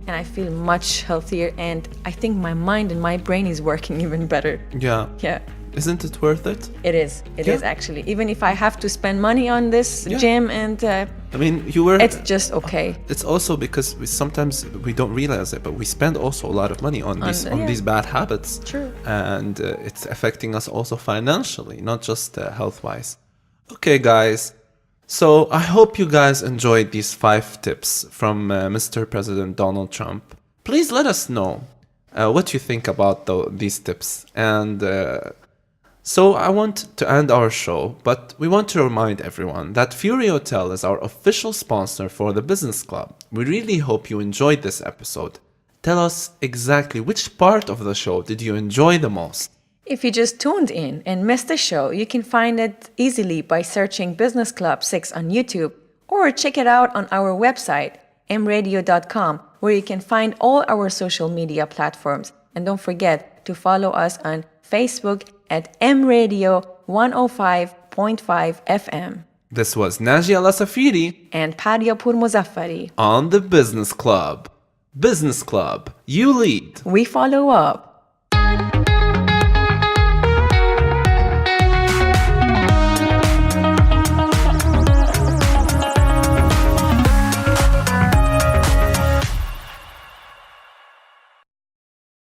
and I feel much healthier. And I think my mind and my brain is working even better. Yeah. Yeah. Isn't it worth it? It is. It is actually. Even if I have to spend money on this gym, and I mean, you were. it's just okay. It's also because sometimes we don't realize it, but we spend also a lot of money on these bad habits. True. And it's affecting us also financially, not just health-wise. Okay, guys. So I hope you guys enjoyed these 5 tips from Mr. President Donald Trump. Please let us know what you think about these tips. And so I want to end our show, but we want to remind everyone that Fury Hotel is our official sponsor for the Business Club. We really hope you enjoyed this episode. Tell us exactly which part of the show did you enjoy the most. If you just tuned in and missed the show, you can find it easily by searching Business Club 6 on YouTube, or check it out on our website, mradio.com, where you can find all our social media platforms. And don't forget to follow us on Facebook at mradio 105.5 FM. This was Naji Assafiri And Paria Pourmozafari. on the Business Club. Business Club, you lead. We follow up.